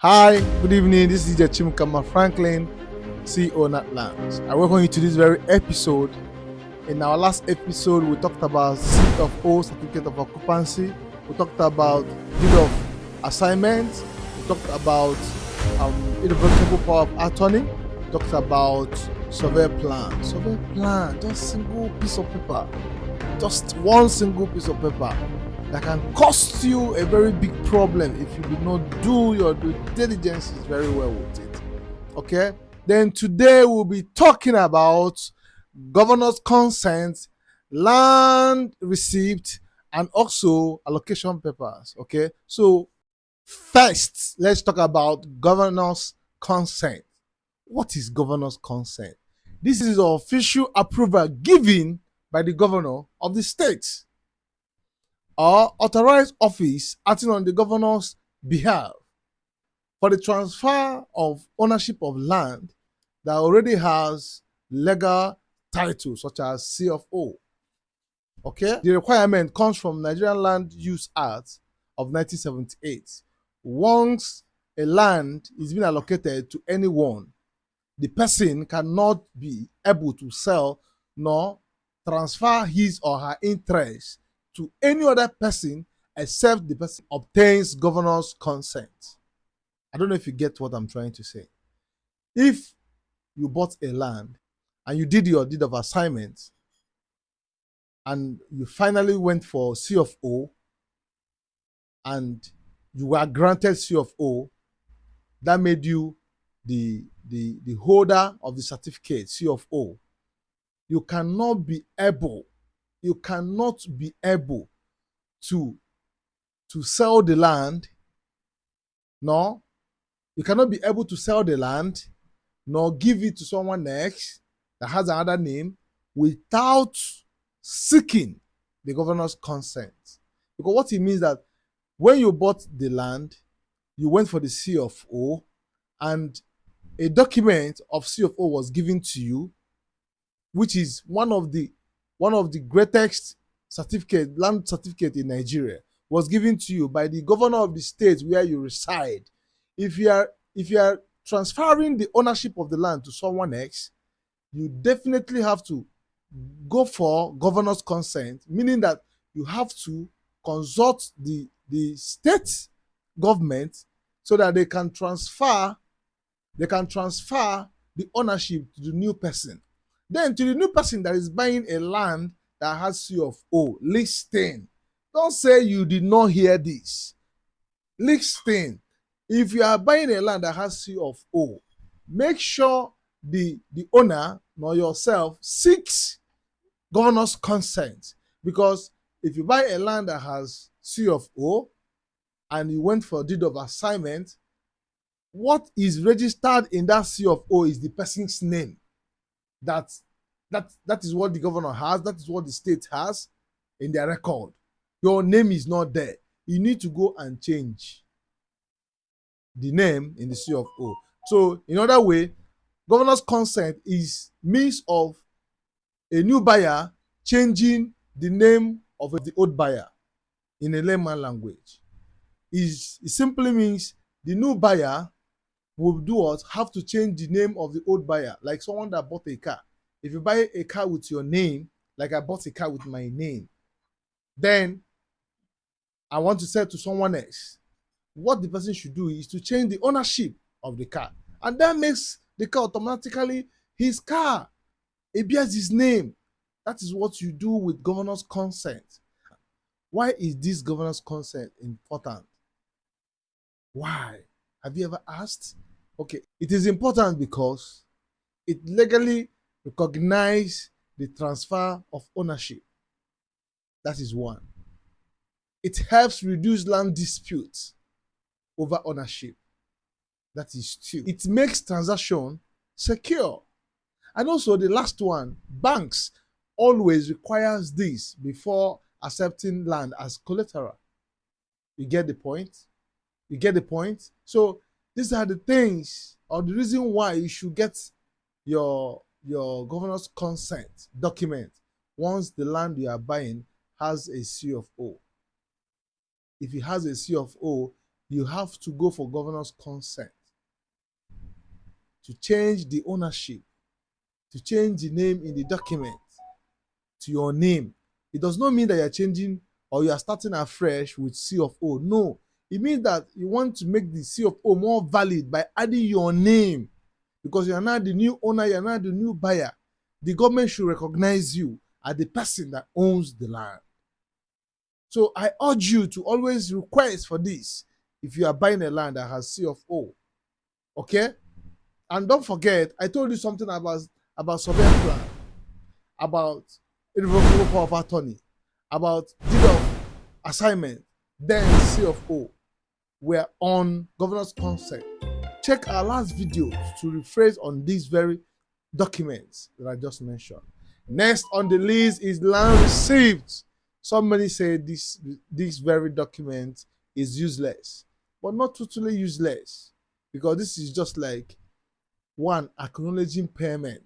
Hi, good evening. This is Chimkama Franklin, CEO NATLANDS. I welcome you to this very episode. In our last episode, we talked about Certificate of O, Certificate of Occupancy. We talked about deed of assignment. We talked about irrevocable power of attorney. We talked about survey plan. Survey plan, just single piece of paper. Just one single piece of paper that can cost you a very big problem if you do not do your due diligence very well with it. Okay, then today we'll be talking about governor's consent, land receipt, and also allocation papers. Okay, so first let's talk about governor's consent. What is governor's consent? This is official approval given by the governor of the state or authorized office acting on the governor's behalf for the transfer of ownership of land that already has legal title such as C of O. Okay, the requirement comes from Nigerian Land Use Act of 1978. Once a land is being allocated to anyone, the person cannot be able to sell nor transfer his or her interest to any other person except the person obtains governor's consent. I don't know if you get what I'm trying to say. If you bought a land and you did your deed of assignment and you finally went for C of O and you were granted C of O, that made you the holder of the certificate C of O. You cannot be able to sell the land, no, you cannot be able to sell the land nor give it to someone else that has another name without seeking the governor's consent. Because what it means that when you bought the land, you went for the C of O and a document of C of O was given to you, which is one of the greatest land certificate in Nigeria, was given to you by the governor of the state where you reside. If you are transferring the ownership of the land to someone else, you definitely have to go for governor's consent, meaning that you have to consult the state government so that they can transfer the ownership to the new person. Then to the new person that is buying a land that has C of O, listen. Don't say you did not hear this. Listen. If you are buying a land that has C of O, make sure the owner nor yourself seeks governor's consent. Because if you buy a land that has C of O and you went for a deed of assignment, what is registered in that C of O is the person's name. That is what the governor has. That is what the state has in their record. Your name is not there. You need to go and change the name in the C of O. So in other way, governor's consent is means of a new buyer changing the name of the old buyer in a layman language. It simply means the new buyer will do what? Have to change the name of the old buyer. Like someone that bought a car. If you buy a car with your name, like I bought a car with my name, then I want to sell to someone else. What the person should do is to change the ownership of the car. And that makes the car automatically his car. It bears his name. That is what you do with governor's consent. Why is this governor's consent important? Why? Have you ever asked? Okay, it is important because it legally recognizes the transfer of ownership. That is one. It helps reduce land disputes over ownership. That is two. It makes transaction secure. And also the last one, banks always requires this before accepting land as collateral. You get the point? You get the point? So these are the things or the reason why you should get your governor's consent document once the land you are buying has a C of O. If it has a C of O, you have to go for governor's consent to change the ownership, to change the name in the document to your name. It does not mean that you're changing or you are starting afresh with C of O. No, it means that you want to make the C of O more valid by adding your name, because you are now the new owner, you are now the new buyer. The government should recognize you as the person that owns the land. So I urge you to always request for this if you are buying a land that has C of O. Okay? And don't forget, I told you something about survey plan, about irrevocable power of attorney, about deed of assignment, then C of O. We're on governor's consent. Check our last videos to rephrase on these very documents that I just mentioned. Next on the list is land received. Somebody say this very document is useless, but not totally useless, because this is just like one acknowledging payment.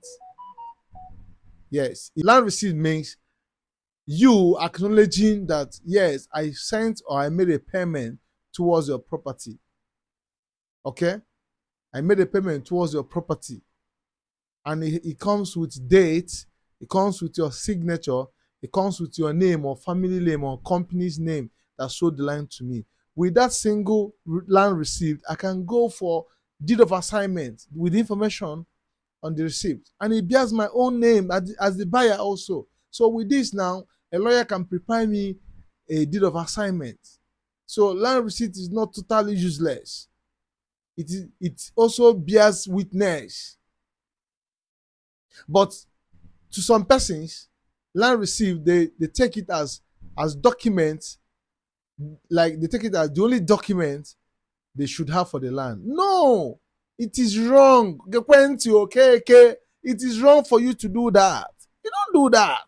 Yes, land received means you acknowledging that yes, I sent or I made a payment towards your property. Okay, I made a payment towards your property, and it comes with date, it comes with your signature, it comes with your name or family name or company's name that sold the land to me. With that single land received, I can go for deed of assignment with information on the receipt, and it bears my own name as the buyer also. So with this now, a lawyer can prepare me a deed of assignment. So land receipt is not totally useless. It also bears witness. But to some persons, land received, they take it as documents, like they take it as the only document they should have for the land. No, it is wrong. It is wrong for you to do that. You don't do that.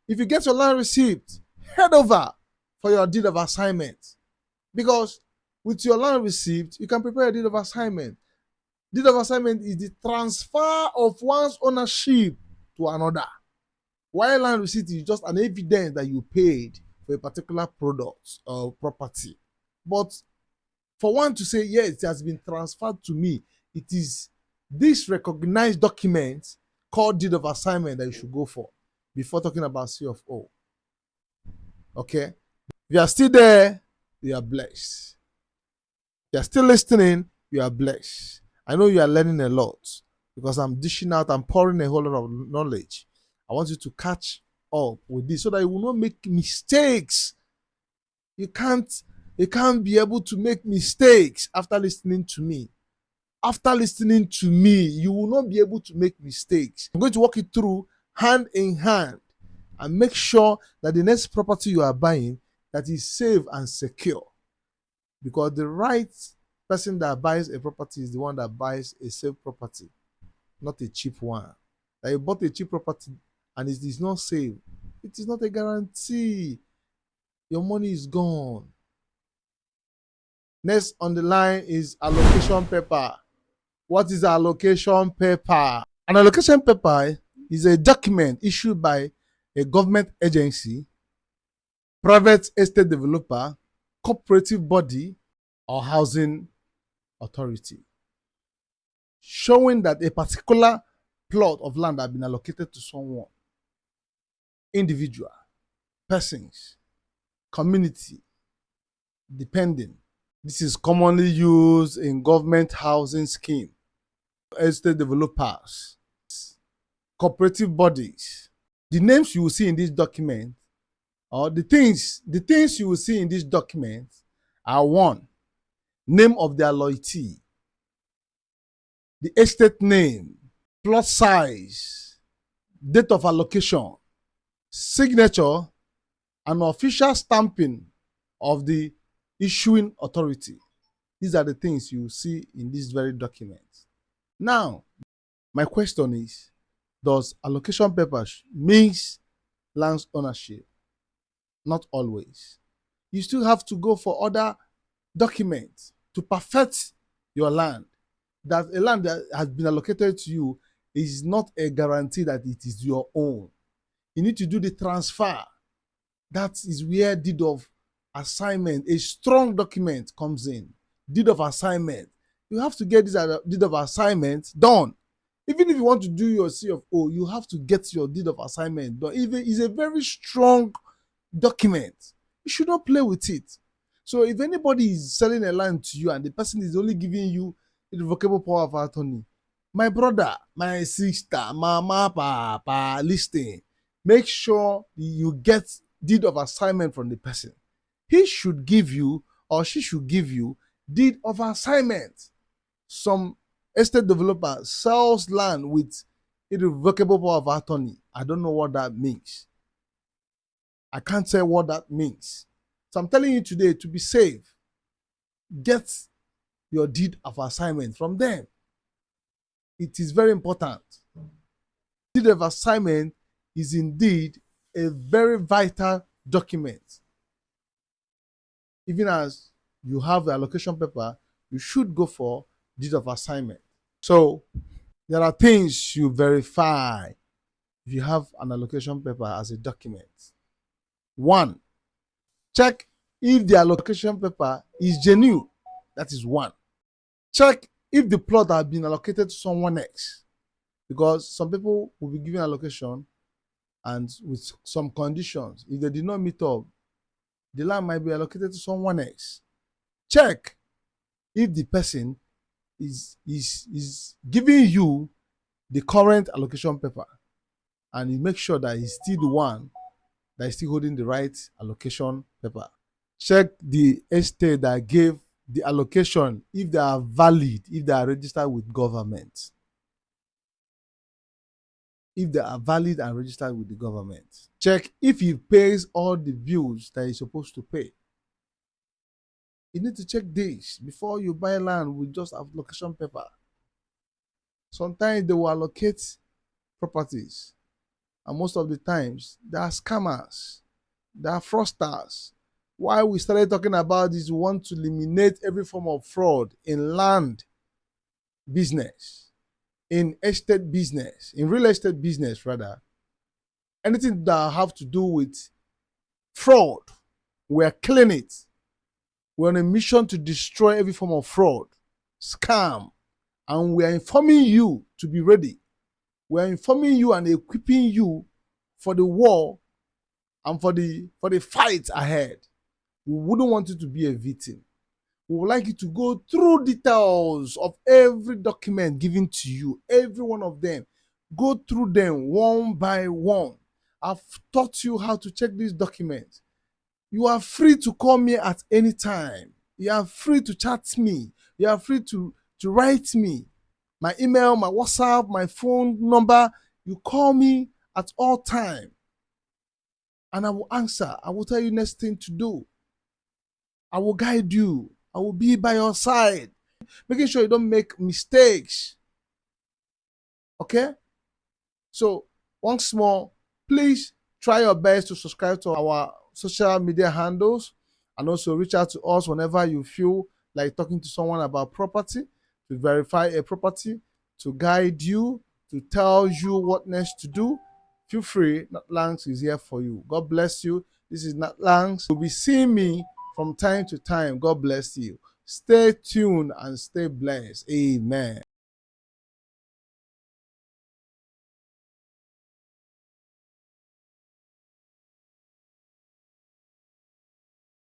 If you get your land receipt, head over for your deed of assignment, because with your land receipt, you can prepare a deed of assignment. Deed of assignment is the transfer of one's ownership to another, while land receipt is just an evidence that you paid for a particular product or property. But for one to say, yes, it has been transferred to me, it is this recognized document called deed of assignment that you should go for before talking about C of O. Okay? If you are still there, you are blessed. If you are still listening, you are blessed. I know you are learning a lot, because I'm dishing out, I'm pouring a whole lot of knowledge. I want you to catch up with this so that you will not make mistakes. You can't be able to make mistakes after listening to me. After listening to me, you will not be able to make mistakes. I'm going to walk you through hand in hand and make sure that the next property you are buying, that is safe and secure. Because the right person that buys a property is the one that buys a safe property, not a cheap one. That you bought a cheap property and it is not safe, it is not a guarantee. Your money is gone. Next on the line is allocation paper. What is allocation paper? An allocation paper is a document issued by a government agency, private estate developer, cooperative body, or housing authority, showing that a particular plot of land has been allocated to someone, individual, persons, community, depending. This is commonly used in government housing scheme, estate developers, cooperative bodies. The names you will see in this document, or the things you will see in this document are: one, name of the alloyee, the estate name, plot size, date of allocation, signature, and official stamping of the issuing authority. These are the things you see in this very document. Now, my question is, does allocation papers means land ownership? Not always. You still have to go for other documents to perfect your land. That a land that has been allocated to you is not a guarantee that it is your own. You need to do the transfer. That is where deed of assignment, a strong document comes in, deed of assignment. You have to get this deed of assignment done. Even if you want to do your CFO, you have to get your deed of assignment done. Even it's a very strong document. You should not play with it. So if anybody is selling a land to you and the person is only giving you irrevocable power of attorney, my brother, my sister, mama, papa, listen, make sure you get deed of assignment from the person. He should give you or she should give you deed of assignment. Some estate developer sells land with irrevocable power of attorney. I don't know what that means. I can't say what that means. So I'm telling you today, to be safe, get your deed of assignment from them. It is very important. Deed of assignment is indeed a very vital document. Even as you have the allocation paper, you should go for deed of assignment. So there are things you verify if you have an allocation paper as a document. One, check if the allocation paper is genuine. That is one. Check if the plot has been allocated to someone else, because some people will be given allocation and with some conditions. If they did not meet up, the land might be allocated to someone else. Check if the person is giving you the current allocation paper, and you make sure that he's still the one that is still holding the right allocation paper. Check the estate that gave the allocation, if they are valid, if they are registered with government. If they are valid and registered with the government. Check if he pays all the bills that he's supposed to pay. You need to check this before you buy land with just allocation paper. Sometimes they will allocate properties, and most of the times they are scammers, they are fraudsters. Why we started talking about this, we want to eliminate every form of fraud in land business, in estate business, in real estate business rather. Anything that have to do with fraud, we're killing it. We're on a mission to destroy every form of fraud, scam, and we are informing you to be ready. We are informing you and equipping you for the war and for the fight ahead. We wouldn't want you to be a victim. We would like you to go through details of every document given to you, every one of them. Go through them one by one. I've taught you how to check these documents. You are free to call me at any time. You are free to chat me. You are free to write me. My email, my WhatsApp, my phone number. You call me at all time. And I will answer. I will tell you next thing to do. I will guide you. I will be by your side, making sure you don't make mistakes. Okay? So, once more, please try your best to subscribe to our social media handles, and also reach out to us whenever you feel like talking to someone about property, to verify a property, to guide you, to tell you what next to do. Feel free. NATLANDS is here for you. God bless you. This is NATLANDS. You'll be seeing me from time to time. God bless you. Stay tuned and stay blessed. Amen.